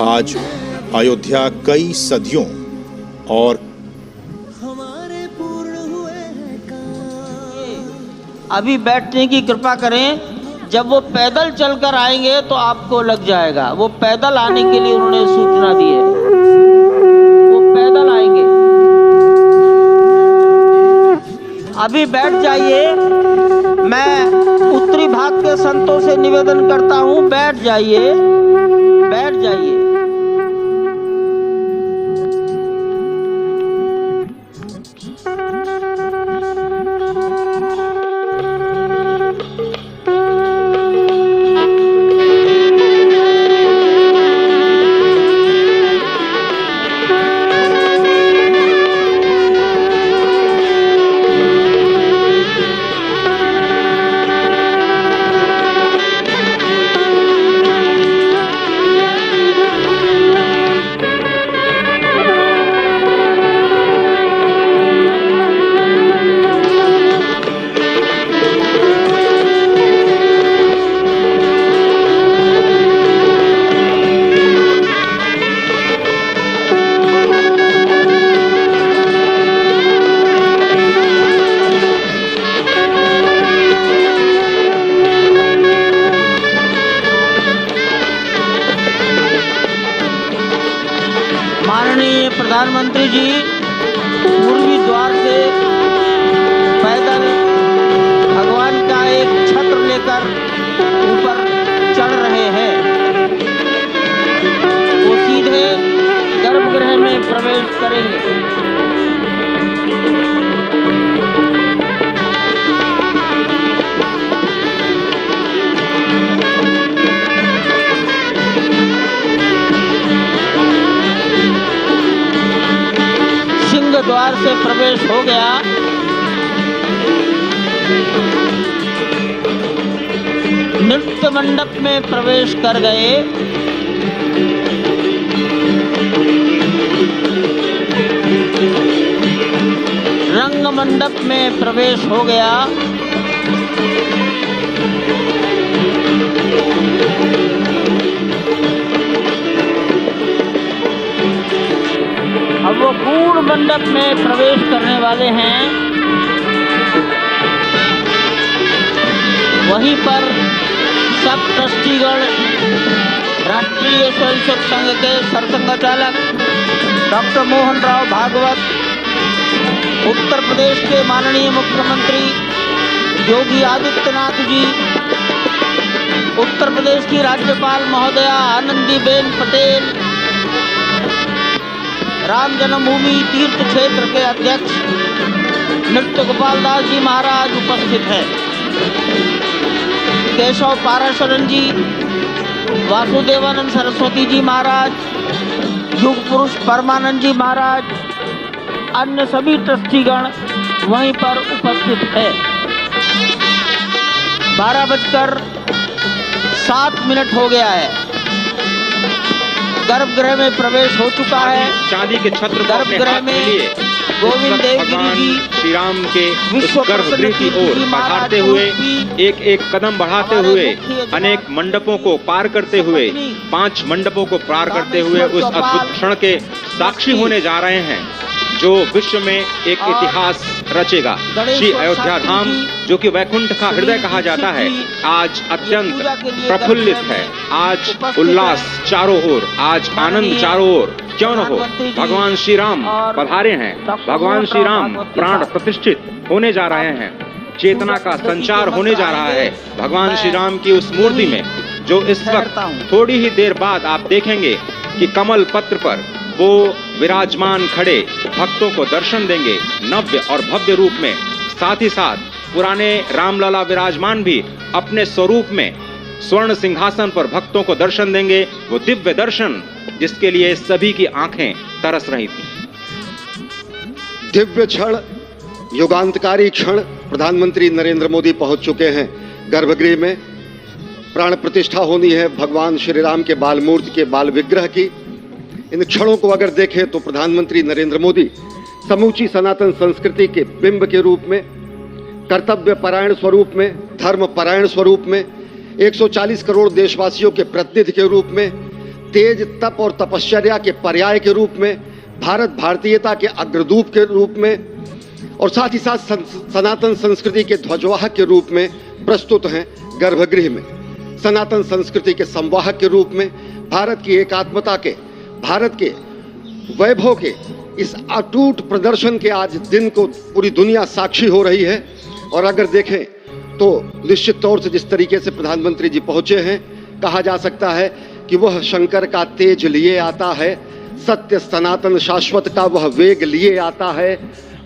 आज अयोध्या कई सदियों और अभी बैठने की कृपा करें। जब वो पैदल चलकर आएंगे तो आपको लग जाएगा। वो पैदल आने के लिए उन्होंने सूचना दी है, वो पैदल आएंगे। अभी बैठ जाइए। मैं उत्तरी भाग के संतों से निवेदन करता हूं, बैठ जाइए, बैठ जाइए। माननीय प्रधानमंत्री जी पूर्वी द्वार से पैदल भगवान का एक छत्र लेकर ऊपर चढ़ रहे हैं। वो सीधे गर्भगृह में प्रवेश करेंगे। द्वार से प्रवेश हो गया। नृत्य मंडप में प्रवेश कर गए। रंग मंडप में प्रवेश हो गया। अब वो पूर्ण मंडप में प्रवेश करने वाले हैं। वहीं पर सब ट्रस्टीगण, राष्ट्रीय स्वयंसेवक संघ के सरसंघचालक डॉक्टर मोहन राव भागवत, उत्तर प्रदेश के माननीय मुख्यमंत्री योगी आदित्यनाथ जी, उत्तर प्रदेश की राज्यपाल महोदया आनंदीबेन पटेल, राम जन्मभूमि तीर्थ क्षेत्र के अध्यक्ष नृत्य गोपाल दास जी महाराज उपस्थित हैं। केशव पाराशरन जी, वासुदेवानंद सरस्वती जी महाराज, युग पुरुष परमानंद जी महाराज, अन्य सभी ट्रस्टीगण वहीं पर उपस्थित है। 12:07 हो गया है। गर्भगृह में प्रवेश हो चुका है। चांदी के छत्र गर्भगृह में गोविंद देवगिरी जी श्री राम के गर्भगृह की ओर बढ़ाते हुए एक एक कदम बढ़ाते हुए अनेक मंडपों को पार करते हुए 5 मंडपों को पार करते हुए उस अद्भुत क्षण के साक्षी होने जा रहे हैं जो विश्व में एक इतिहास रचेगा। श्री अयोध्या धाम, जो कि वैकुंठ का हृदय कहा जाता है, आज अत्यंत प्रफुल्लित है। आज उल्लास चारों ओर, आज आनंद चारों ओर। क्यों न हो, भगवान श्री राम पधारे हैं। भगवान श्री राम प्राण प्रतिष्ठित होने जा रहे हैं। चेतना का संचार होने जा रहा है भगवान श्री राम की उस मूर्ति में, जो इस वक्त थोड़ी ही देर बाद आप देखेंगे कि कमल पत्र पर वो विराजमान खड़े भक्तों को दर्शन देंगे नव्य और भव्य रूप में। साथ ही साथ पुराने रामलला विराजमान भी अपने स्वरूप में स्वर्ण सिंहासन पर भक्तों को दर्शन देंगे। वो दिव्य दर्शन जिसके लिए सभी की आंखें तरस रही थी। दिव्य क्षण, युगांतकारी क्षण। प्रधानमंत्री नरेंद्र मोदी पहुंच चुके हैं गर्भगृह में। प्राण प्रतिष्ठा होनी है भगवान श्री राम के बाल मूर्ति के बाल विग्रह की। इन क्षणों को अगर देखें तो प्रधानमंत्री नरेंद्र मोदी समूची सनातन संस्कृति के बिंब के रूप में, कर्तव्य परायण स्वरूप में, धर्म परायण स्वरूप में, 140 करोड़ देशवासियों के प्रतिनिधि के रूप में, तेज तप और तपश्चर्या के पर्याय के रूप में, भारत भारतीयता के अग्रदूत के रूप में और साथ ही साथ सनातन संस्कृति के ध्वजवाहक के रूप में प्रस्तुत हैं गर्भगृह में। सनातन संस्कृति के संवाहक के रूप में, भारत की एकात्मता के, भारत के वैभव के इस अटूट प्रदर्शन के आज दिन को पूरी दुनिया साक्षी हो रही है। और अगर देखें तो निश्चित तौर से जिस तरीके से प्रधानमंत्री जी पहुंचे हैं, कहा जा सकता है कि वह शंकर का तेज लिए आता है, सत्य सनातन शाश्वत का वह वेग लिए आता है,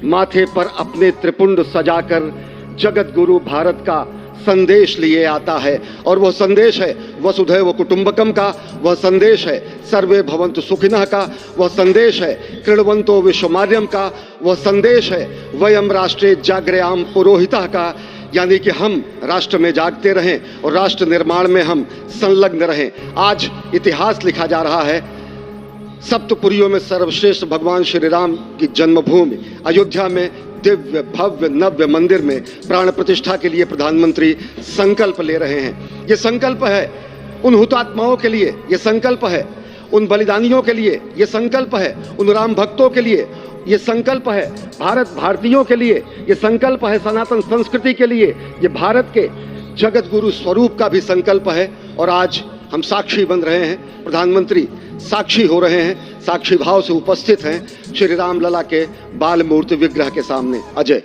माथे पर अपने त्रिपुंड सजाकर जगत गुरु भारत का संदेश लिए आता है। और वह संदेश है वसुधैव कुटुंबकम का, वह संदेश है सर्वे भवन्तु सुखिनः का, वह संदेश है कृण्वन्तो विश्वमार्यम का, वह संदेश है वयम राष्ट्रे जाग्रयाम पुरोहितः का, यानी कि हम राष्ट्र में जागते रहें और राष्ट्र निर्माण में हम संलग्न रहें। आज इतिहास लिखा जा रहा है। सप्तपुरियों में सर्वश्रेष्ठ भगवान श्री राम की जन्मभूमि अयोध्या में दिव्य भव्य नव्य मंदिर में प्राण प्रतिष्ठा के लिए प्रधानमंत्री संकल्प ले रहे हैं। ये संकल्प है उन हुतात्माओं के लिए, ये संकल्प है उन बलिदानियों के लिए, ये संकल्प है उन राम भक्तों के लिए, ये संकल्प है भारत भारतीयों के लिए, ये संकल्प है सनातन संस्कृति के लिए, ये भारत के जगत गुरु स्वरूप का भी संकल्प है। और आज हम साक्षी बन रहे हैं, प्रधानमंत्री साक्षी हो रहे हैं, साक्षी भाव से उपस्थित हैं श्री राम लला के बाल मूर्ति विग्रह के सामने। अजय,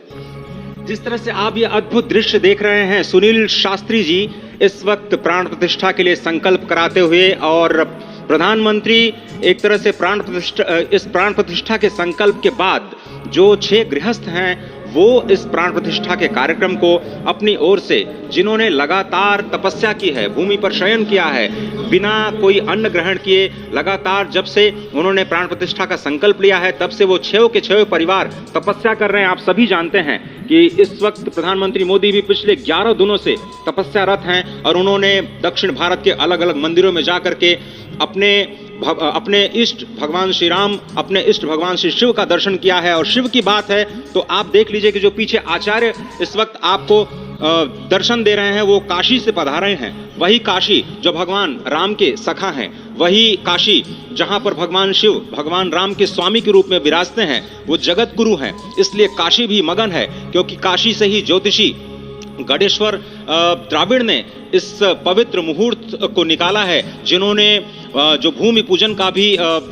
जिस तरह से आप ये अद्भुत दृश्य देख रहे हैं, सुनील शास्त्री जी इस वक्त प्राण प्रतिष्ठा के लिए संकल्प कराते हुए, और प्रधानमंत्री एक तरह से इस प्राण प्रतिष्ठा के संकल्प के बाद जो 6 गृहस्थ हैं वो इस प्राण प्रतिष्ठा के कार्यक्रम को अपनी ओर से, जिन्होंने लगातार तपस्या की है, भूमि पर शयन किया है, बिना कोई अन्न ग्रहण किए, लगातार जब से उन्होंने प्राण प्रतिष्ठा का संकल्प लिया है तब से वो 6 के 6 परिवार तपस्या कर रहे हैं। आप सभी जानते हैं कि इस वक्त प्रधानमंत्री मोदी भी पिछले 11 दिनों से तपस्यारत हैं और उन्होंने दक्षिण भारत के अलग अलग मंदिरों में जाकर के अपने इष्ट भगवान श्री राम, अपने इष्ट भगवान श्री शिव का दर्शन किया है। और शिव की बात है तो आप देख लीजिए कि जो पीछे आचार्य इस वक्त आपको दर्शन दे रहे हैं वो काशी से पधारे हैं। वही काशी जो भगवान राम के सखा हैं, वही काशी जहां पर भगवान शिव भगवान राम के स्वामी के रूप में विराजते हैं, वो जगत गुरु हैं। इसलिए काशी भी मगन है, क्योंकि काशी से ही ज्योतिषी गणेश्वर द्राविड़ ने इस पवित्र मुहूर्त को निकाला है, जिन्होंने जो भूमि पूजन का भी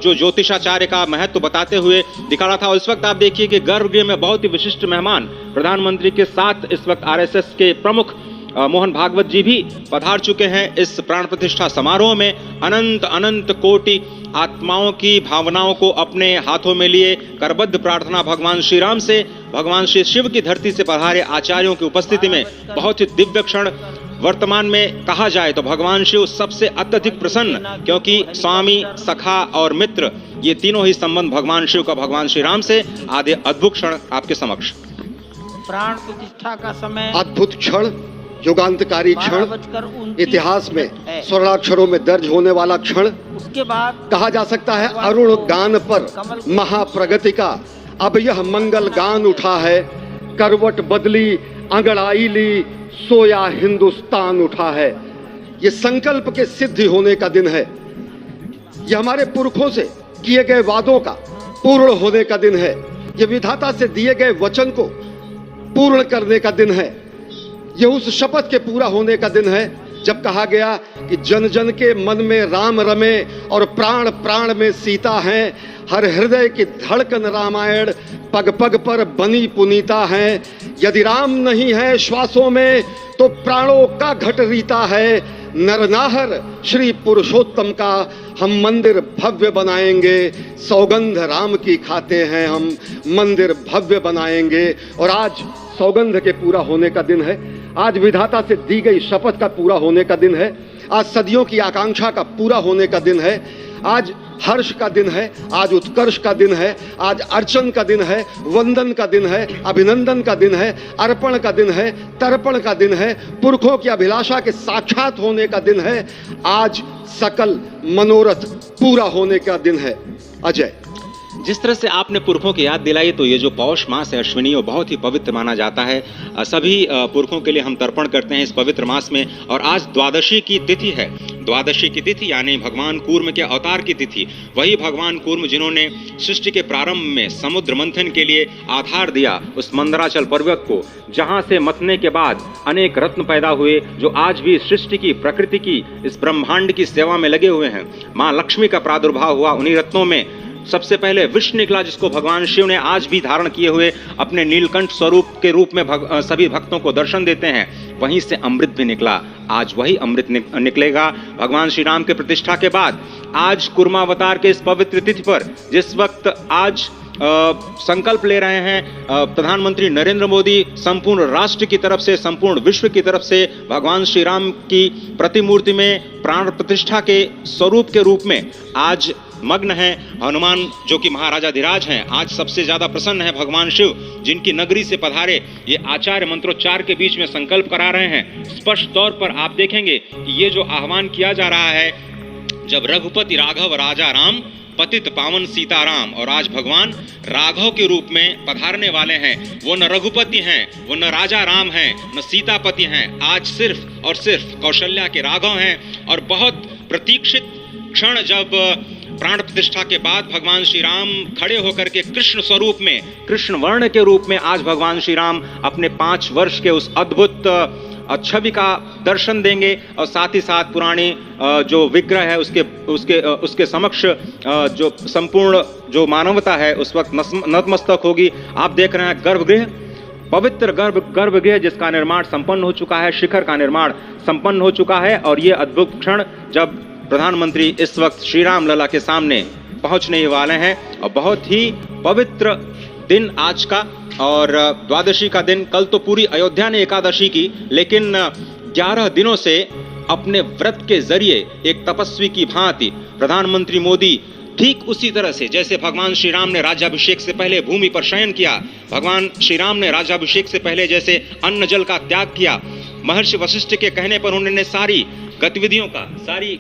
जो ज्योतिषाचार्य का महत्व बताते हुए निकाला था। और इस वक्त आप देखिए कि गर्भगृह में बहुत ही विशिष्ट मेहमान प्रधानमंत्री के साथ इस वक्त आरएसएस के प्रमुख मोहन भागवत जी भी पधार चुके हैं। इस प्राण प्रतिष्ठा समारोह में अनंत अनंत कोटि आत्माओं की भावनाओं को अपने हाथों में लिए करबद्ध प्रार्थना भगवान श्री राम से, भगवान श्री शिव की धरती से पधारे आचार्यों की उपस्थिति में बहुत ही दिव्य क्षण। वर्तमान में कहा जाए तो भगवान शिव सबसे अत्यधिक प्रसन्न, क्योंकि स्वामी, सखा और मित्र ये तीनों ही संबंध भगवान शिव का भगवान श्री राम से। आदि अद्भुत क्षण आपके समक्ष। प्राण प्रतिष्ठा का समय अद्भुत क्षण, युगांतकारी क्षण, इतिहास में स्वर्णाक्षरों में दर्ज होने वाला क्षण। उसके बाद कहा जा सकता है अरुण गान पर महाप्रगति का अब यह मंगल गान उठा है, करवट बदली अंगड़ाई ली सोया हिंदुस्तान उठा है। ये संकल्प के सिद्धि होने का दिन है, यह हमारे पुरखों से किए गए वादों का पूर्ण होने का दिन है, यह विधाता से दिए गए वचन को पूर्ण करने का दिन है, यह उस शपथ के पूरा होने का दिन है जब कहा गया कि जन जन के मन में राम रमे और प्राण प्राण में सीता है, हर हृदय की धड़कन रामायण पग पग पर बनी पुनीता है। यदि राम नहीं है श्वासों में तो प्राणों का घट रीता है, नरनाहर श्री पुरुषोत्तम का हम मंदिर भव्य बनाएंगे, सौगंध राम की खाते हैं हम मंदिर भव्य बनाएंगे। और आज सौगंध के पूरा होने का दिन है, आज विधाता से दी गई शपथ का पूरा होने का दिन है, आज सदियों की आकांक्षा का पूरा होने का दिन है, आज हर्ष का दिन है, आज उत्कर्ष का दिन है, आज अर्चन का दिन है, वंदन का दिन है, अभिनंदन का दिन है, अर्पण का दिन है, तर्पण का दिन है, पुरखों की अभिलाषा के साक्षात होने का दिन है, आज सकल मनोरथ पूरा होने का दिन है। अजय, जिस तरह से आपने पुरखों की याद दिलाई, तो ये जो पौष मास है अश्विनी, वो बहुत ही पवित्र माना जाता है। सभी पुरखों के लिए हम तर्पण करते हैं इस पवित्र मास में। और आज द्वादशी की तिथि है। द्वादशी की तिथि यानी भगवान कूर्म के अवतार की तिथि। वही भगवान कूर्म जिन्होंने सृष्टि के प्रारंभ में समुद्र मंथन के लिए आधार दिया उस मंदराचल पर्वत को, जहां से मथने के बाद अनेक रत्न पैदा हुए, जो आज भी सृष्टि की, प्रकृति की, इस ब्रह्मांड की सेवा में लगे हुए हैं। माँ लक्ष्मी का प्रादुर्भाव हुआ उन्हीं रत्नों में। सबसे पहले विष निकला, जिसको भगवान शिव ने आज भी धारण किए हुए अपने नीलकंठ स्वरूप के रूप में सभी भक्तों को दर्शन देते हैं। वहीं से अमृत भी निकला। आज वही अमृत निकलेगा भगवान श्री राम के प्रतिष्ठा के बाद। आज कूर्मावतार के इस पवित्र तिथि पर, जिस वक्त आज संकल्प ले रहे हैं प्रधानमंत्री नरेंद्र मोदी, संपूर्ण राष्ट्र की तरफ से, संपूर्ण विश्व की तरफ से भगवान श्री राम की प्रतिमूर्ति में प्राण प्रतिष्ठा के स्वरूप के रूप में आज मग्न है। हनुमान जो कि महाराजाधिराज हैं, आज सबसे ज्यादा प्रसन्न है भगवान शिव, जिनकी नगरी से पधारे ये आचार्य मंत्रोच्चार के बीच में संकल्प करा रहे हैं। स्पष्ट तौर पर आप देखेंगे कि ये जो आह्वान किया जा रहा है, जब रघुपति राघव राजा राम, पतित पावन सीताराम, और आज भगवान राघव के रूप में पधारने वाले हैं। वो न रघुपति हैं, वो न राजा राम हैं, न सीतापति हैं। आज सिर्फ और सिर्फ कौशल्या के राघव हैं। और बहुत प्रतीक्षित क्षण, जब प्राण प्रतिष्ठा के बाद भगवान श्री राम खड़े होकर के कृष्ण स्वरूप में, कृष्ण वर्ण के रूप में आज भगवान श्री राम अपने 5 वर्ष के उस अद्भुत छवि का दर्शन देंगे। और साथ ही साथ पुरानी जो विग्रह है उसके समक्ष जो संपूर्ण जो मानवता है उस वक्त नतमस्तक होगी। आप देख रहे हैं गर्भगृह, पवित्र गर्भगृह जिसका निर्माण संपन्न हो चुका है, शिखर का निर्माण संपन्न हो चुका है। और ये अद्भुत क्षण जब प्रधानमंत्री इस वक्त श्री राम लला के सामने पहुंचने ही वाले हैं। और बहुत ही पवित्र दिन आज का, और द्वादशी का दिन। कल तो पूरी अयोध्या ने एकादशी की, लेकिन 11 दिनों से अपने व्रत के जरिए एक तपस्वी की भांति प्रधानमंत्री मोदी ठीक उसी तरह से, जैसे भगवान श्री राम ने राज्याभिषेक से पहले भूमि पर शयन किया, भगवान श्री राम ने राज्याभिषेक से पहले जैसे अन्न जल का त्याग किया, महर्षि वशिष्ठ के कहने पर उन्होंने सारी गतिविधियों का, सारी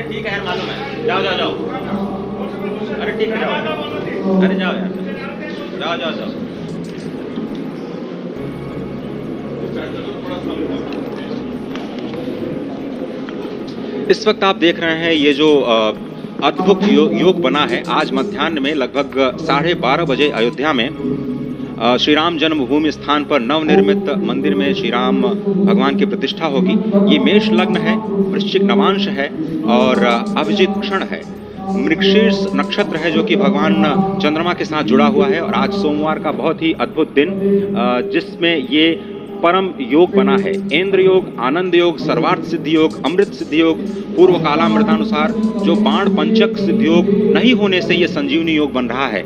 ठीक है, मालूम है। जाओ जाओ जाओ। अरे ठीक है, जाओ। अरे जाओ यार, जाओ जाओ जाओ। इस वक्त आप देख रहे हैं ये जो अद्भुत योग बना है। आज मध्याह्न में लगभग 12:30 बजे अयोध्या में श्री राम जन्मभूमि स्थान पर नवनिर्मित मंदिर में श्री राम भगवान की प्रतिष्ठा होगी। ये मेष लग्न है, वृश्चिक नवांश है और अभिजित क्षण है। मृगशीर्ष नक्षत्र है जो कि भगवान चंद्रमा के साथ जुड़ा हुआ है। और आज सोमवार का बहुत ही अद्भुत दिन जिसमें ये परम योग बना है। इंद्र योग, आनंद योग, सर्वार्थ सिद्धि योग, अमृत सिद्धि योग, पूर्व कालामृतानुसार जो बाण पंचक सिद्धि योग नहीं होने से ये संजीवनी योग बन रहा है।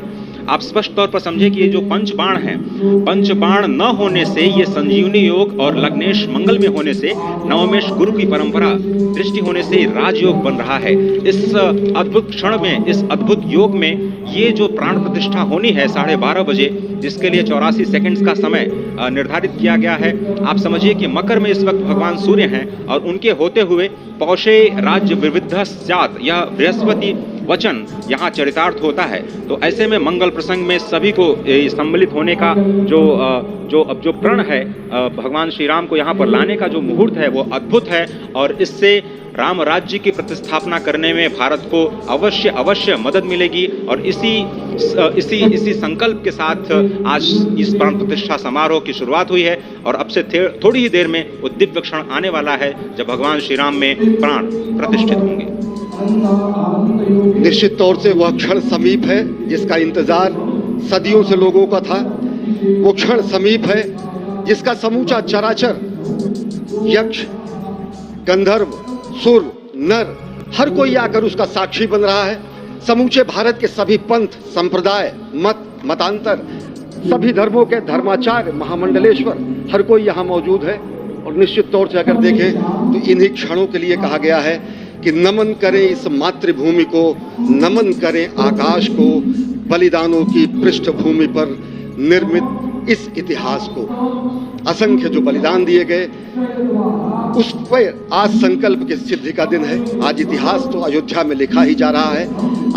आप स्पष्ट तौर पर समझे कि ये जो पंच बाण है, पंच बाण न होने से ये संजीवनी योग और लग्नेश मंगल में होने से नवमेश गुरु की परंपरा दृष्टि होने से राजयोग बन रहा है। इस अद्भुत क्षण में, इस अद्भुत योग में ये जो प्राण प्रतिष्ठा होनी है 12:30 बजे, जिसके लिए 84 सेकंड्स का समय निर्धारित किया गया है। आप समझिए कि मकर में इस वक्त भगवान सूर्य हैं और उनके होते हुए पौषे राज्य विविध स्यात्, यह बृहस्पति वचन यहाँ चरितार्थ होता है। तो ऐसे में मंगल प्रसंग में सभी को सम्मिलित होने का जो प्रण है, भगवान श्री राम को यहाँ पर लाने का जो मुहूर्त है वो अद्भुत है। और इससे राम राज्य की प्रतिस्थापना करने में भारत को अवश्य मदद मिलेगी। और इसी संकल्प के साथ आज इस प्राण प्रतिष्ठा समारोह की शुरुआत हुई है। और अब से थोड़ी ही देर में वो दिव्य क्षण आने वाला है जब भगवान श्री राम में प्राण प्रतिष्ठित होंगे। निश्चित तौर से वह क्षण समीप है जिसका इंतजार सदियों से लोगों का था। वो क्षण समीप है जिसका समूचा चराचर, यक्ष, गंधर्व, सुर, नर, हर कोई आकर उसका साक्षी बन रहा है। समूचे भारत के सभी पंथ, संप्रदाय, मतांतर, सभी धर्मों के धर्माचार्य, महामंडलेश्वर, हर कोई यहाँ मौजूद है। और निश्चित तौर से अगर देखें तो इन्हीं क्षणों के लिए कहा गया है कि नमन करें इस मातृभूमि को, नमन करें आकाश को, बलिदानों की पृष्ठभूमि पर निर्मित इस इतिहास को। असंख्य जो बलिदान दिए गए उस पर आज संकल्प की सिद्धि का दिन है। आज इतिहास तो अयोध्या में लिखा ही जा रहा है।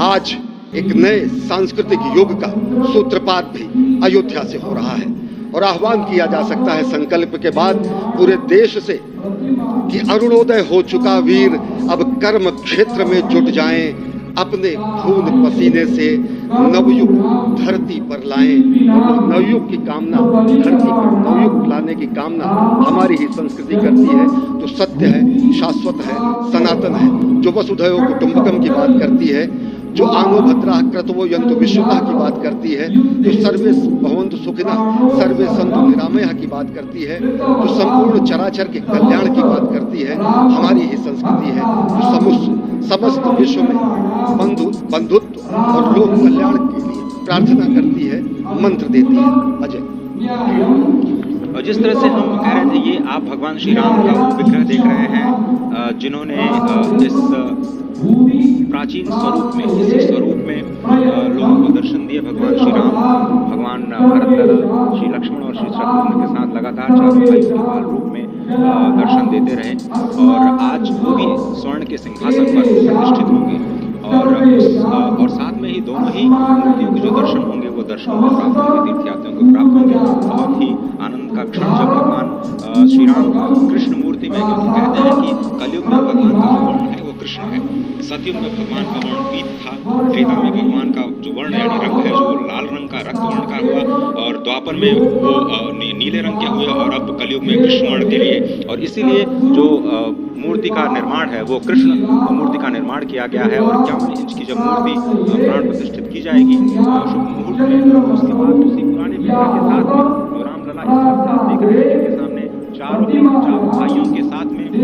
आज एक नए सांस्कृतिक युग का सूत्रपात भी अयोध्या से हो रहा है। और आह्वान किया जा सकता है संकल्प के बाद पूरे देश से कि अरुणोदय हो चुका वीर अब कर्म क्षेत्र में जुट जाएं, अपने खून पसीने से नवयुग धरती पर लाएं। और नवयुग की कामना, धरती पर नवयुग लाने की कामना हमारी ही संस्कृति करती है। जो सत्य है, शाश्वत है, सनातन है, जो वसुधैव कुटुंबकम की बात करती है, जो आनो भद्राः क्रतवो यन्तु विश्वतः की बात करती है, जो सर्वे भवन्तु सुखिनः सर्वे सन्तु निरामयः की बात करती है, जो संपूर्ण चराचर के कल्याण की बात करती है, हमारी ही संस्कृति है। जो समस्त विश्व में बंधुत्व और लोक कल्याण के लिए प्रार्थना करती है, मंत्र देती है। अजय, और जिस तरह से हम कह रहे थे, ये आप भगवान श्री राम का विग्रह देख रहे हैं जिन्होंने इस प्राचीन स्वरूप में, इसी स्वरूप में लोगों को दर्शन दिए। भगवान श्री राम, भगवान भरत, श्री लक्ष्मण और श्री शत्रुघ्न के साथ लगातार चारों भाइयों के बाल रूप में दर्शन देते रहे। और आज वो भी स्वर्ण के सिंहासन पर प्रतिष्ठित होंगे। और साथ में ही दोनों ही मूर्तियों के जो दर्शन होंगे वो दर्शनों को प्राप्त होंगे, तीर्थयात्रियों को प्राप्त होंगे। बहुत ही आनंद का क्षण जब भगवान श्री राम कृष्ण मूर्ति में, क्योंकि कहते हैं कि कलयुग में भगवान का जो वर्ण है वो कृष्ण है, सतयुग में भगवान का वर्ण पीत था, त्रेता में भगवान का जो वर्ण यानी रंग है जो लाल रंग का रक्त वर्ण का हुआ, और द्वापर में वो नीले रंग के हुए, और अब कलयुग में कृष्ण वर्ण के लिए। और इसीलिए जो मूर्ति का निर्माण है वो कृष्ण मूर्ति का निर्माण किया गया है। और 51 इंच की जब मूर्ति प्राण प्रतिष्ठित की जाएगी शुभ मुहूर्त में, उसके बाद उसी पुराने विग्रह के साथ में जो रामलला इस वक्त आप देख रहे हैं, जिनके सामने चारों भाइयों के साथ में जो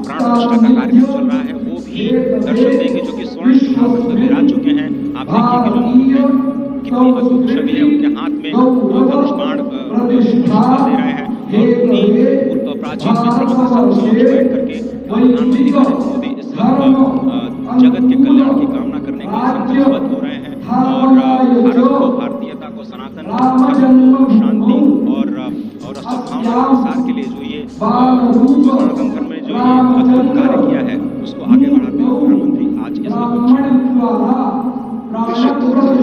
प्राण प्रतिष्ठा का कार्यक्रम चल रहा है वो भी दर्शन देंगे, जो कि स्वर्ण सिंहासन पर विराज चुके हैं। आप देखिए कि जो मुहूर्त कितनी अद्भुत छवि है, उनके हाथ में धनुष बाण दे रहे हैं। और उन्हीं प्राचीन मित्रों के साथ समक्ष बैठ करके प्रधानमंत्री नरेंद्र मोदी इस वक्त जगत के कल्याण की कामना करने के लिए संकल्पबद्ध हो रहे हैं। और भारत को, भारतीयता को, सनातन धर्म को शांति और सद्भावना के प्रसार के लिए जो ये गणतंत्र में जो ये अद्भुत कार्य किया है उसको आगे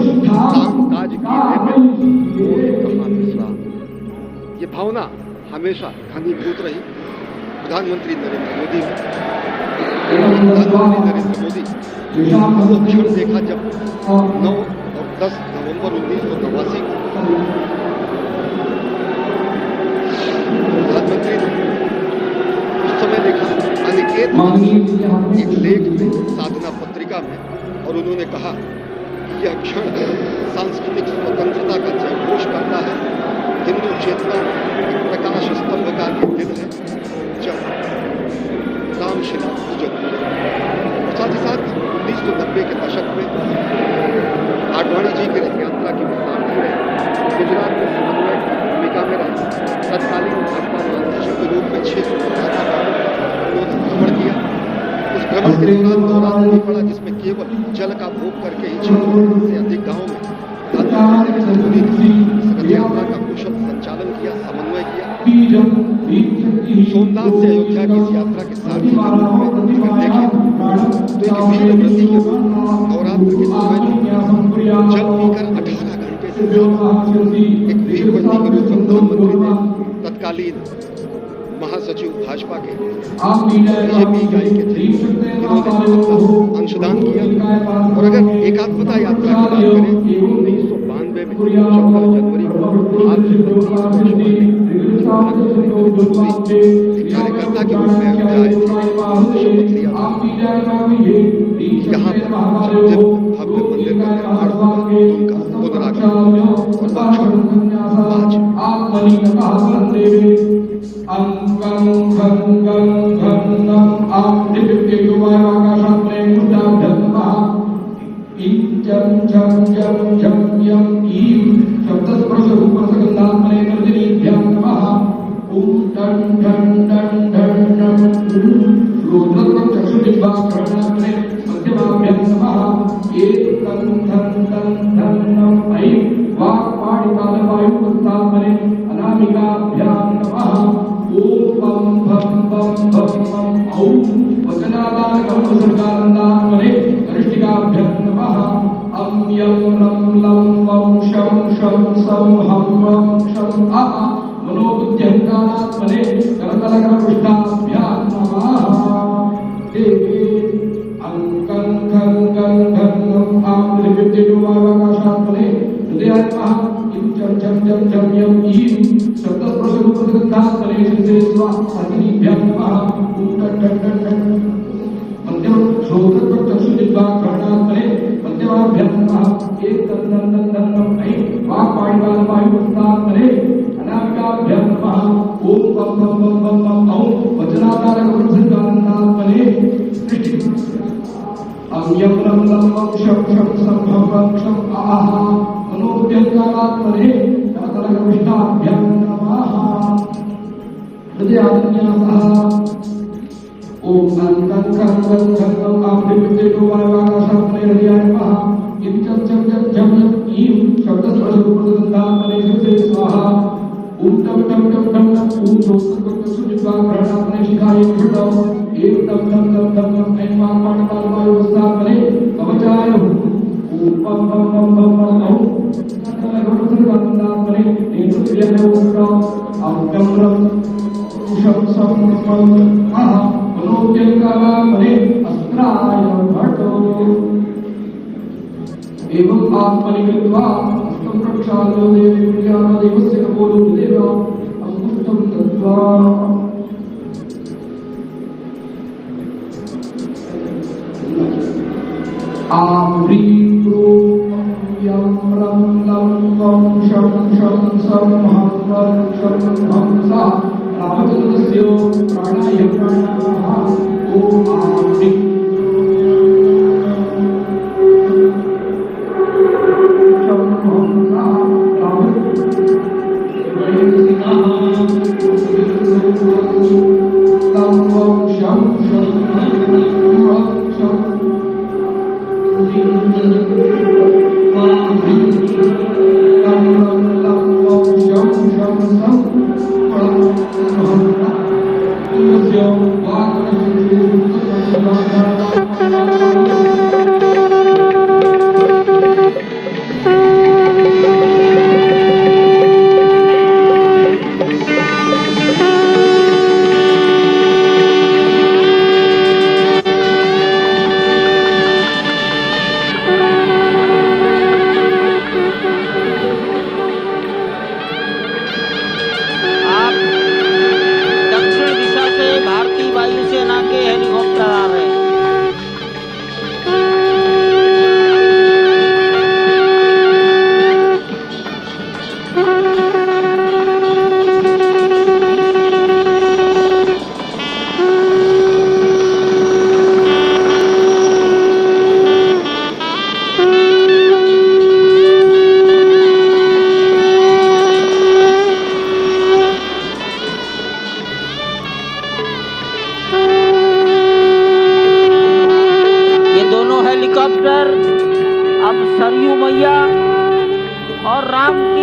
काज किए कहाँ मिश्रा। ये भावना हमेशा घनीभूत रही प्रधानमंत्री नरेंद्र मोदी में। प्रधानमंत्री नरेंद्र मोदी वो क्षण देखा जब 9 और 10 नवंबर 1989 को प्रधानमंत्री ने उस समय देखा अनिकेत एक लेख में साधना पत्रिका में, और उन्होंने कहा कि यह क्षण सांस्कृतिक स्वतंत्रता का जयघोष करता है, हिंदू चेतना एक प्रकाश स्तंभ का दिन है जब रामशिला पूजन हुए। साथ ही साथ 1990 के दशक में आडवाणी जी की रथ यात्रा की मिसाल में गुजरात में समन्वय की भूमिका में रहे तत्कालीन भाजपा महासचिव के रूप में 6 उन्होंने भ्रमण किया। उस भ्रमण के दौरान दौरान नहीं पड़ा जिसमें केवल जल का भोग करके ही 6 से अधिक गाँव में प्रधानमंत्री नरेंद्र मोदी ने रथ यात्रा का कुशल संचालन किया, समन्वय किया। सोमनाथ से अयोध्या की इस यात्रा के सारथी के रूप में अगर देखें तो एक वीर व्रती के रूप नवरात्र के समय जल पीकर 18 घंटे से ज्यादा एक वीर व्रती के रूप में प्रधानमंत्री ने तत्कालीन महासचिव भाजपा के बीजेपी इकाई के थे, इन्होंने अंशदान किया। और अगर एकात्मता यात्रा की बात करें 1992 में 14 जनवरी को कार्यकर्ता के रूप में अयोध्या आए थे, शपथ लिया था। यहाँ पर जब भव्य मंदिर का निर्माण हुआ उनका पुनरागमन और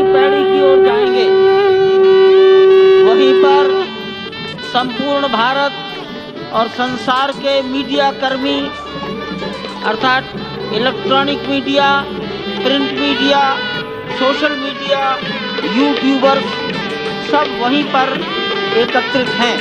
पैड़ी की ओर जाएंगे, वहीं पर संपूर्ण भारत और संसार के मीडिया कर्मी अर्थात electronic media, print media, social media, YouTubers सब वहीं पर एकत्रित हैं।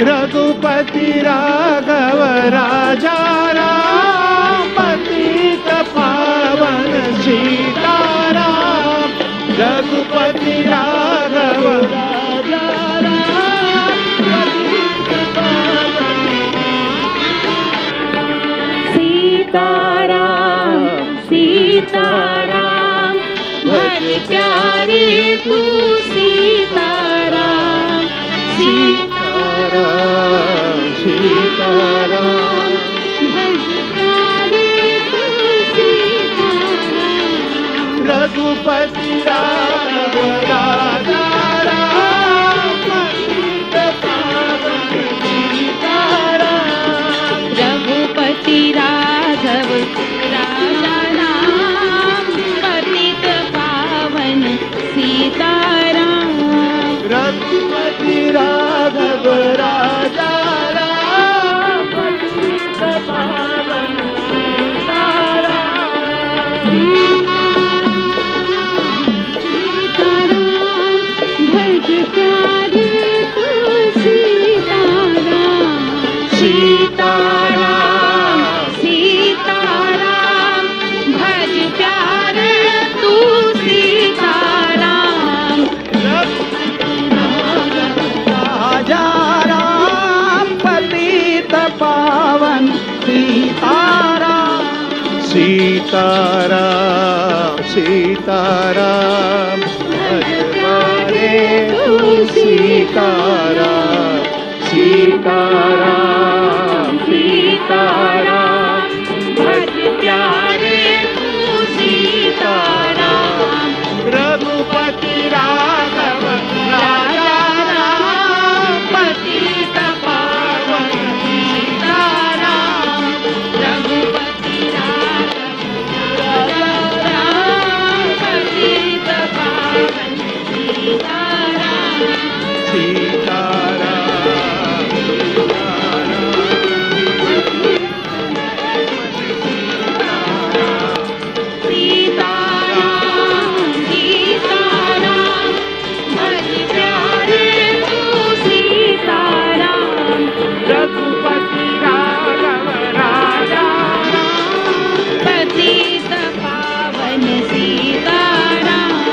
रघुपति राघव राजा राम पतित पावन सीताराम। रघुपति राघव राजा राम पतित पावन सीताराम सीताराम भज प्यारे तू सीताराम। सीताराम सीताराम भज प्यारे तू सीताराम। रघुपति राघव राजा राम पतित पावन सीताराम। रघुपति राघव राजा राम पतित पावन सीताराम। रघुपति राघव राजा राम पतित पावन सीताराम। भज प्यारे तू सीताराम। सीताराम सीताराम भज प्यारे तू सीताराम। राजा राम पतित पावन सीताराम। सीताराम सीताराम भज प्यारे तू सीताराम। सीताराम सीताराम भज प्यारे तू सीताराम। रघुपति राघव राजा राम पतित पावन सीताराम। रघुपति राघव राम पतित पावन सीताराम। सीताराम सीताराम सीताराम भज प्यारे तू सीताराम। रघुपति राघव राजा पतित पावन सीताराम।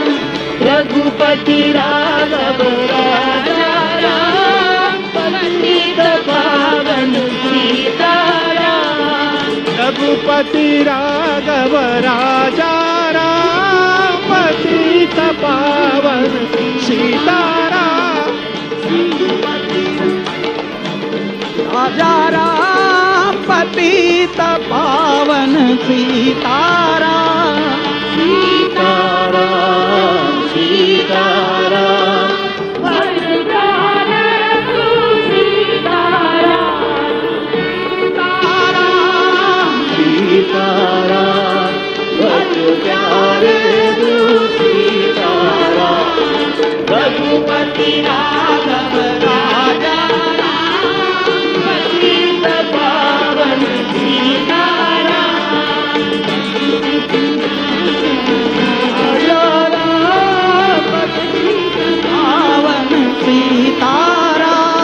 रघुपति राघव राजा राम पतित पावन सीताराम। रघुपति राघव राजा राम पतित पावन सीताराम। राजा राम पतित पावन सीताराम। सीताराम सीताराम भज प्यारे तू सीताराम। सीताराम भज प्यारे तू सीताराम। रघुपति राघव राजा राम पतित पावन सीताराम। राजा राम पतित पावन सीताराम।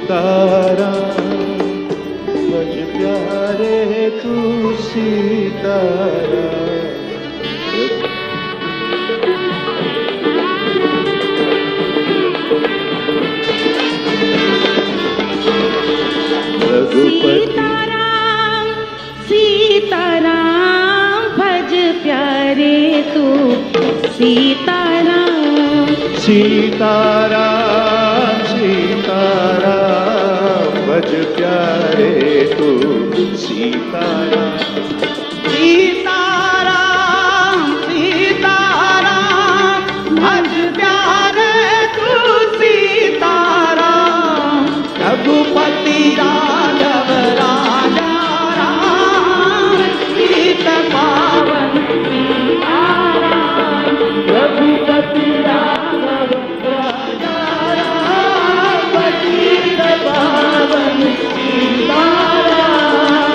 सीताराम भज प्यारे तू सीताराम। रघुपति सीताराम सीताराम भज प्यारे तू सीताराम। सीताराम सीताराम भज प्यारे तू सीताराम। सीताराम सीताराम भज प्यारे तू सीताराम। रघुपति राघव राजा राम पतित पावन सीताराम। रघुपति राघव राजा राम पतित पावन सीताराम।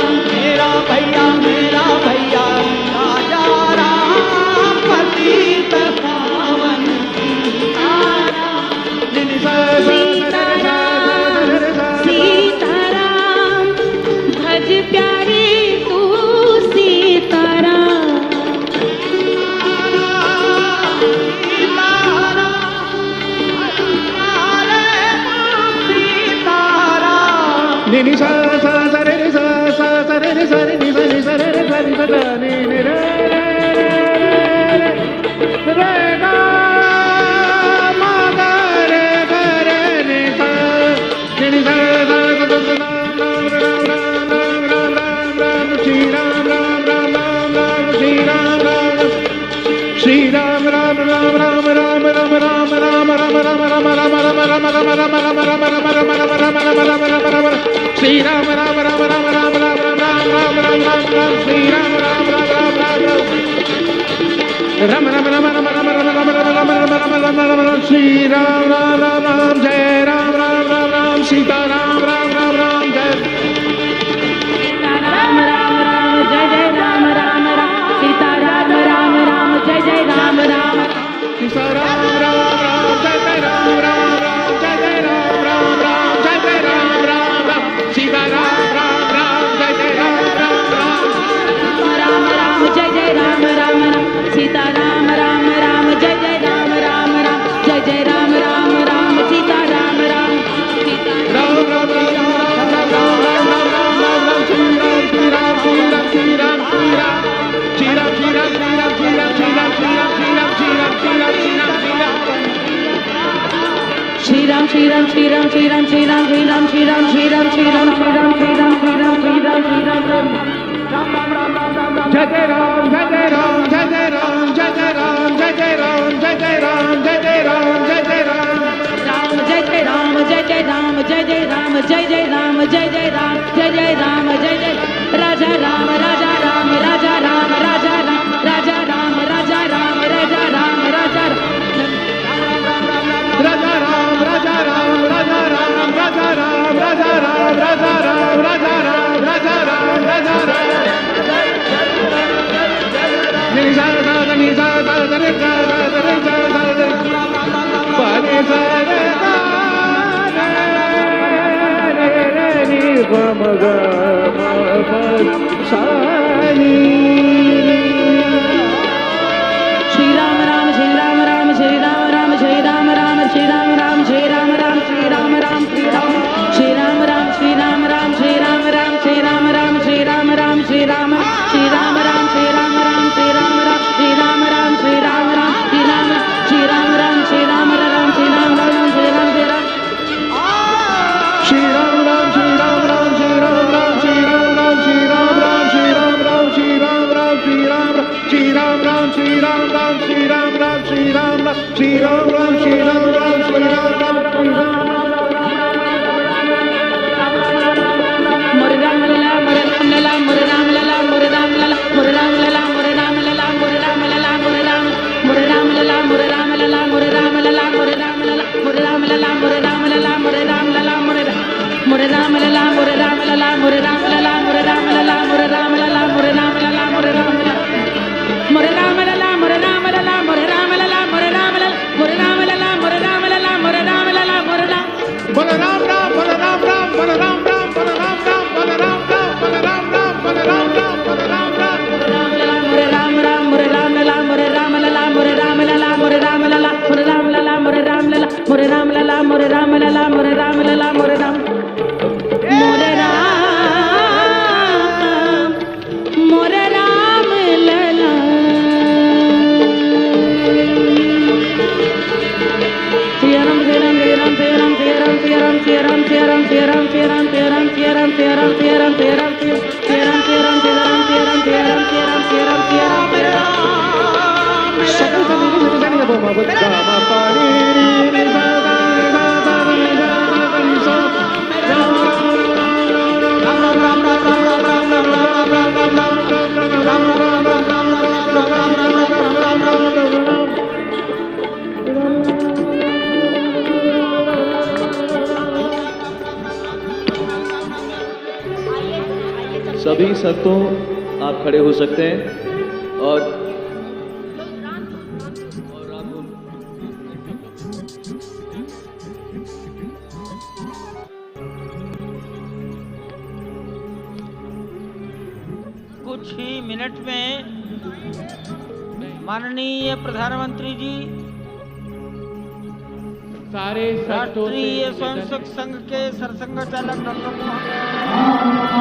सभी संतों आप खड़े हो सकते हैं और कुछ ही मिनट में माननीय प्रधानमंत्री जी सारे संतों से राष्ट्रीय स्वयंसेवक संघ के सरसंघ चालक डॉक्टर मोहन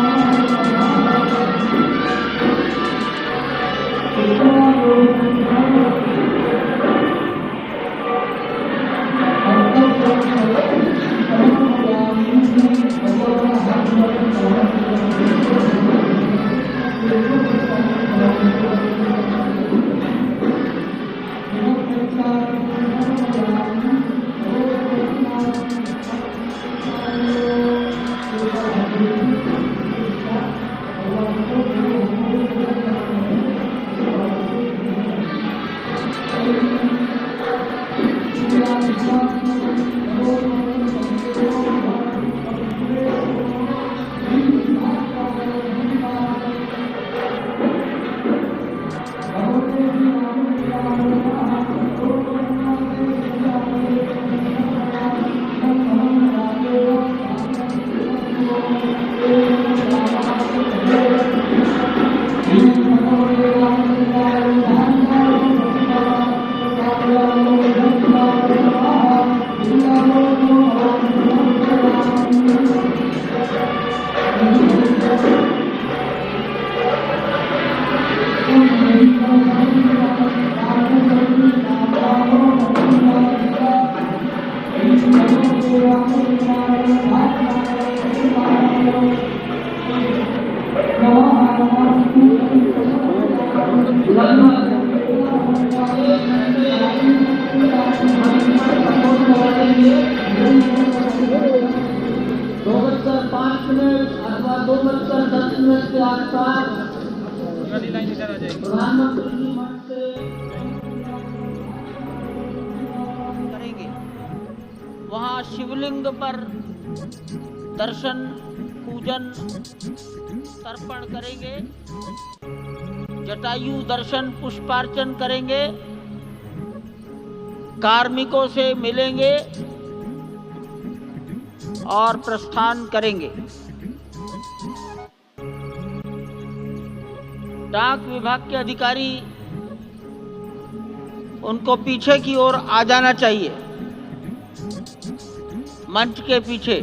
अथवा 2:10 के आसपास प्रधानमंत्री जी मंच से करेंगे। वहां शिवलिंग पर दर्शन, पूजन, तर्पण करेंगे। जटायु दर्शन, पुष्पार्चन करेंगे। कार्मिकों से मिलेंगे और प्रस्थान करेंगे। डाक विभाग के अधिकारी उनको पीछे की ओर आ जाना चाहिए, मंच के पीछे।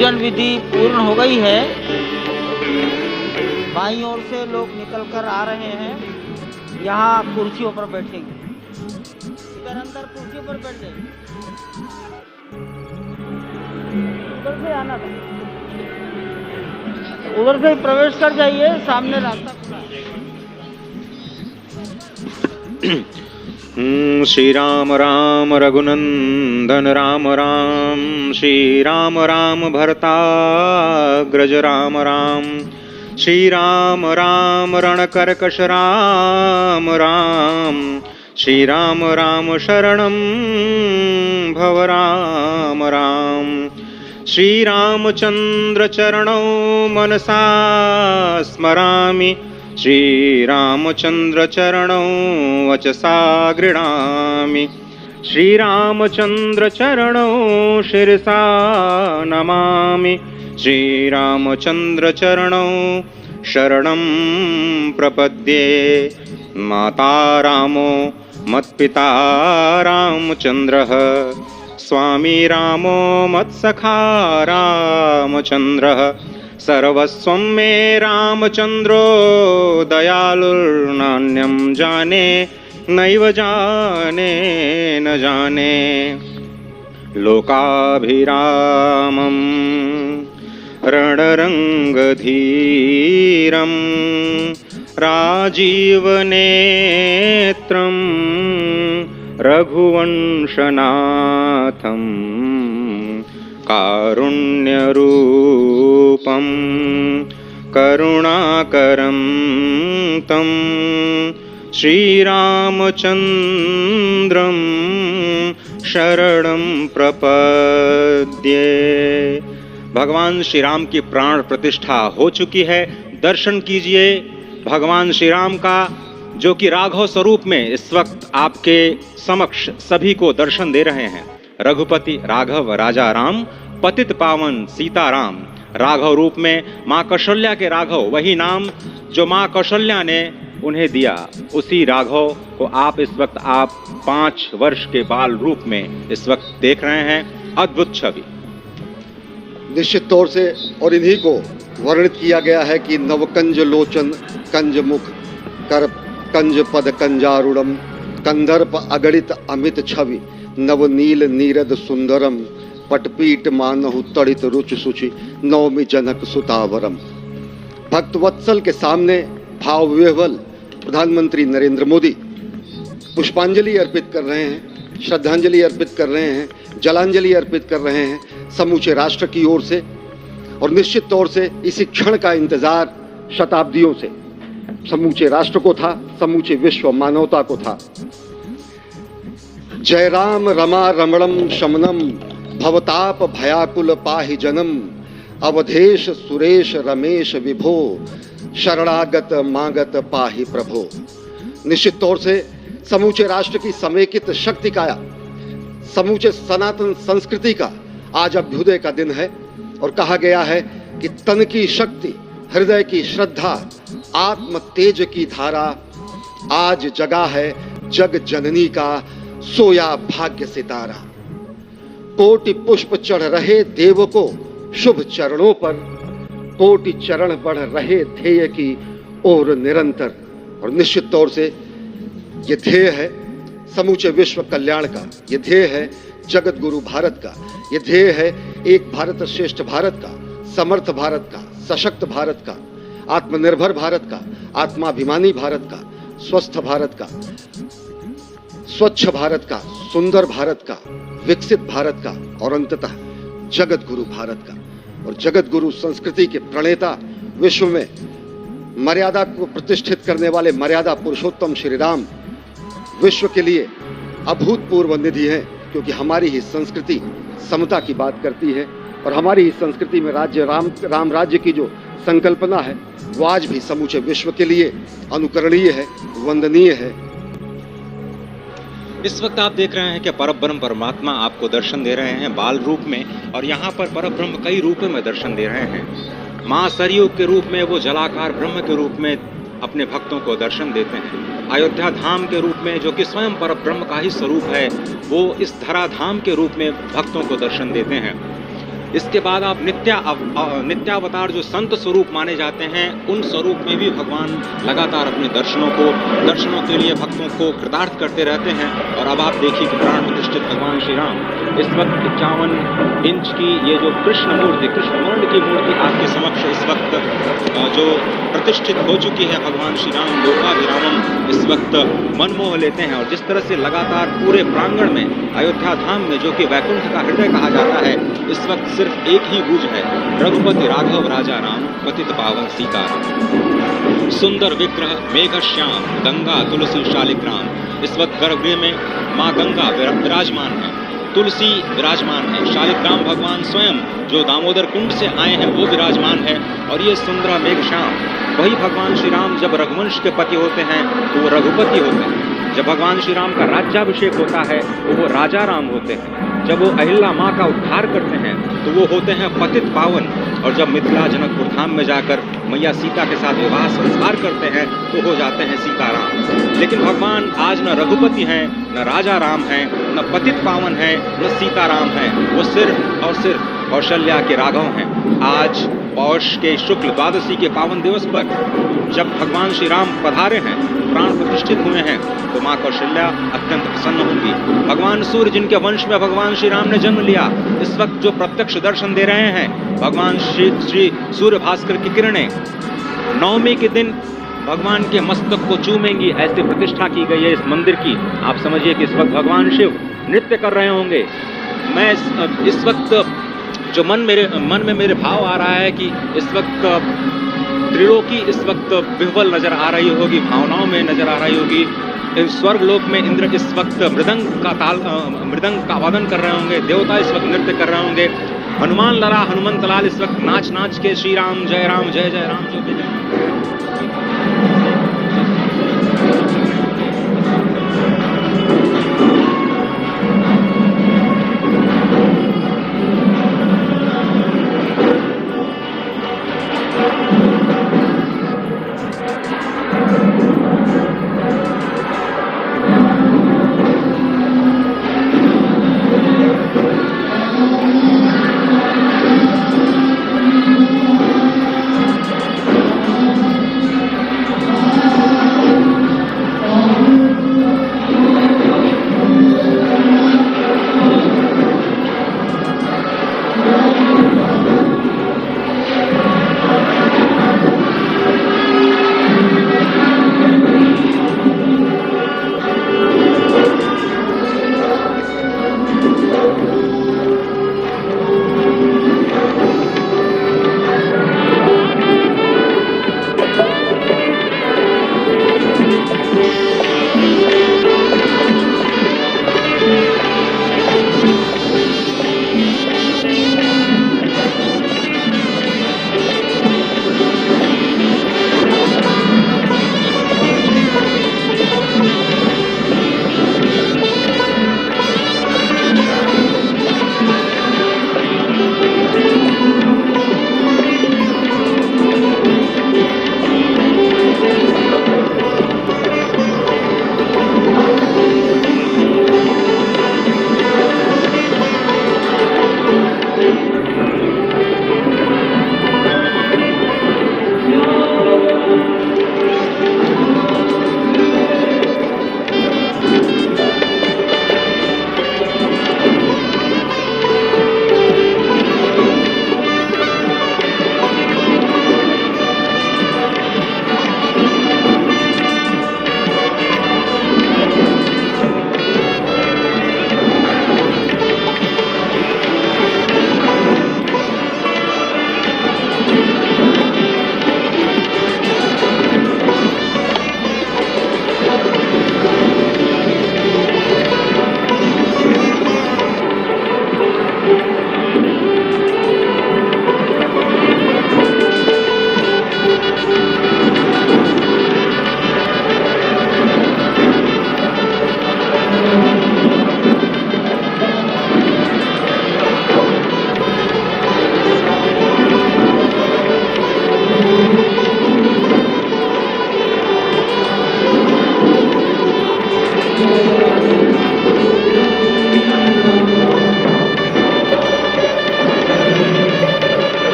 पूजन विधि पूर्ण हो गई है। बाईं ओर से लोग निकल कर आ रहे हैं, यहाँ कुर्सियों पर बैठेंगे। इधर अंदर कुर्सियों पर बैठ जाइए, उधर से आना था, उधर से प्रवेश कर जाइए, सामने रास्ता खुला है। श्री राम राम रघुनंदन राम राम, श्री राम राम भरताग्रज राम राम, श्री राम राम रणकर्कश राम राम, श्री राम राम शरणं भव राम राम, श्री रामचंद्र चरणौ मनसा स्मरामि, श्री रामचंद्र चरणौ वचसा गृह्णामि, श्री रामचंद्र चरणौ शिरसा नमामि, श्री रामचंद्र चरणौ शरणं प्रपद्ये। माता रामो मत्पिता रामचंद्रः, स्वामी रामो मत्सखा रामचंद्रः, सर्वस्वं मे रामचंद्रो दयालुर्नान्यं जाने नैव जाने न जाने। लोकाभिरामं रणरंगधीरं राजीवनेत्रं रघुवंशनाथं कारुण्यरूपं करुणाकरं तं श्रीरामचंद्रं शरणं प्रपद्ये। भगवान श्री राम की प्राण प्रतिष्ठा हो चुकी है। दर्शन कीजिए भगवान श्री राम का, जो कि राघव स्वरूप में इस वक्त आपके समक्ष सभी को दर्शन दे रहे हैं। रघुपति राघव राजा राम, पतित पावन सीताराम। राघव रूप में माँ कौशल्या के राघव, वही नाम जो माँ कौशल्या ने उन्हें दिया, उसी राघव को आप इस वक्त 5 वर्ष के बाल रूप में इस वक्त देख रहे हैं। अद्भुत छवि। निश्चित तौर से और इन्हीं को वर्णित किया गया है कि नवकंज लोचन कंज मुख कर कंज पद कंजारूढ़म, कंदर्प अगणित अमित छवि नवनील नीरद सुंदरम, पटपीट मानहु तड़ित रुचि सुचि नवमी जनक सुतावरम। भक्तवत्सल के सामने भाव विह्वल प्रधानमंत्री नरेंद्र मोदी पुष्पांजलि अर्पित कर रहे हैं, श्रद्धांजलि अर्पित कर रहे हैं, जलांजलि अर्पित कर रहे हैं समूचे राष्ट्र की ओर से। और निश्चित तौर से इसी क्षण का इंतजार शताब्दियों से समूचे राष्ट्र को था, समूचे विश्व मानवता को था। जय राम रमा रमणम शमनम, भवताप भयाकुल पाहि जनम, अवधेश सुरेश रमेश विभो, शरणागत मागत पाहि प्रभो। निश्चित तौर से समूचे राष्ट्र की समेकित शक्ति का, समूचे सनातन संस्कृति का आज अभ्युदय का दिन है। और कहा गया है कि तन की शक्ति, हृदय की श्रद्धा, आत्म तेज की धारा आज जगा है जग जननी का सोया भाग्य सितारा। कोटि पुष्प चढ़ रहे देव को शुभ चरणों पर, कोटि चरण बढ़ रहे ध्येय की ओर निरंतर। और निश्चित तौर से ये ध्येय है समूचे विश्व कल्याण का, ये ध्येय है जगत गुरु भारत का, ये ध्येय है एक भारत श्रेष्ठ भारत का, समर्थ भारत का, सशक्त भारत का, आत्मनिर्भर भारत का, आत्माभिमानी भारत का, स्वस्थ भारत का, स्वच्छ भारत का, सुंदर भारत का, विकसित भारत का और अंततः जगत गुरु भारत का। और जगत गुरु संस्कृति के प्रणेता, विश्व में मर्यादा को प्रतिष्ठित करने वाले मर्यादा पुरुषोत्तम श्री राम विश्व के लिए अभूतपूर्व निधि है, क्योंकि हमारी ही संस्कृति समता की बात करती है और हमारी ही संस्कृति में राज्य राम राज्य की जो संकल्पना है वो आज भी समूचे विश्व के लिए अनुकरणीय है, वंदनीय है। इस वक्त आप देख रहे हैं कि परब्रह्म परमात्मा आपको दर्शन दे रहे हैं बाल रूप में, और यहाँ पर परब्रह्म कई रूपों में दर्शन दे रहे हैं। माँ सरयू के रूप में वो जलाकार ब्रह्म के रूप में अपने भक्तों को दर्शन देते हैं। अयोध्या धाम के रूप में, जो कि स्वयं परब्रह्म का ही स्वरूप है, वो इस धरा धाम के रूप में भक्तों को दर्शन देते हैं। इसके बाद आप नित्यावतार जो संत स्वरूप माने जाते हैं, उन स्वरूप में भी भगवान लगातार अपने दर्शनों के लिए भक्तों को कृतार्थ करते रहते हैं। और अब आप देखिए कि प्राण प्रतिष्ठित भगवान श्री राम इस वक्त 51 इंच की ये जो कृष्ण वर्ण की मूर्ति आपके समक्ष इस वक्त जो प्रतिष्ठित हो चुकी है, भगवान श्री राम लोकाभिरामम इस वक्त मनमोह लेते हैं। और जिस तरह से लगातार पूरे प्रांगण में, अयोध्या धाम में, जो कि वैकुंठ का हृदय कहा जाता है, इस वक्त सिर्फ एक ही गूंज है, रघुपति राघव राजा राम, पतित पावन सीताराम। सुंदर विग्रह मेघ श्याम, गंगा तुलसी शालिग्राम। इस वक्त गर्भगृह में माँ गंगा विराजमान है, तुलसी विराजमान है, शालिग्राम भगवान स्वयं जो दामोदर कुंड से आए हैं वो विराजमान है। और ये सुंदर मेघ श्याम, वही भगवान श्री राम जब रघुवंश के पति होते हैं तो वो रघुपति होते हैं। जब भगवान श्री राम का राज्याभिषेक होता है तो वो राजा राम होते हैं। जब वो अहिल्या माँ का उद्धार करते हैं तो वो होते हैं पतित पावन। और जब मिथिला जनकपुर धाम में जाकर मैया सीता के साथ विवाह संस्कार करते हैं तो हो जाते हैं सीताराम। लेकिन भगवान आज न रघुपति हैं, न राजा राम हैं, न पतित पावन हैं, न सीताराम हैं। वो सिर्फ और सिर्फ कौशल्या के राघव हैं। आज पौष के शुक्ल द्वादशी के पावन दिवस पर जब भगवान श्री राम पधारे हैं, प्राण प्रतिष्ठित हुए हैं, तो माँ कौशल्या अत्यंत प्रसन्न होंगी। भगवान सूर्य जिनके वंश में भगवान श्री राम ने जन्म लिया, इस वक्त जो प्रत्यक्ष दर्शन दे रहे हैं, भगवान श्री सूर्य भास्कर की किरणें नवमी के दिन भगवान के मस्तक को चूमेंगी, ऐसी प्रतिष्ठा की गई है इस मंदिर की। आप समझिए कि इस वक्त भगवान शिव नृत्य कर रहे होंगे। मैं इस वक्त जो मन में मेरे भाव आ रहा है कि इस वक्त त्रिलोकी इस वक्त विह्वल नजर आ रही होगी, भावनाओं में नजर आ रही होगी। स्वर्ग लोक में इंद्र इस वक्त मृदंग का वादन कर रहे होंगे, देवता इस वक्त नृत्य कर रहे होंगे। हनुमान लला हनुमंत लाल इस वक्त नाच के श्री राम जय राम जो भी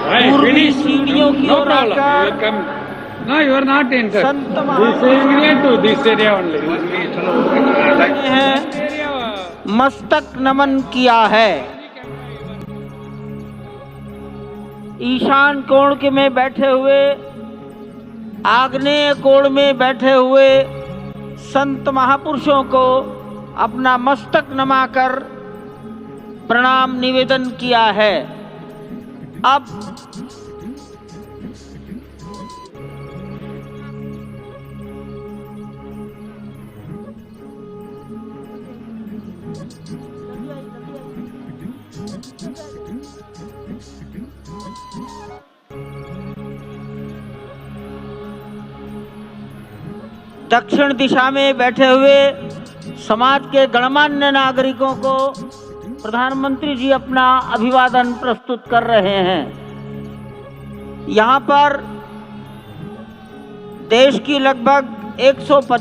पूर्वी सीढ़ियों की ओर आकर No, you are not entered. Sant This महापुरुष is near to this area only. हैं मस्तक नमन किया है। ईशान कोण के में बैठे हुए, आग्नेय कोण में बैठे हुए संत महापुरुषों को अपना मस्तक नमाकर प्रणाम निवेदन किया है। अब दक्षिण दिशा में बैठे हुए समाज के गणमान्य नागरिकों को प्रधानमंत्री जी अपना अभिवादन प्रस्तुत कर रहे हैं। यहाँ पर देश की लगभग 150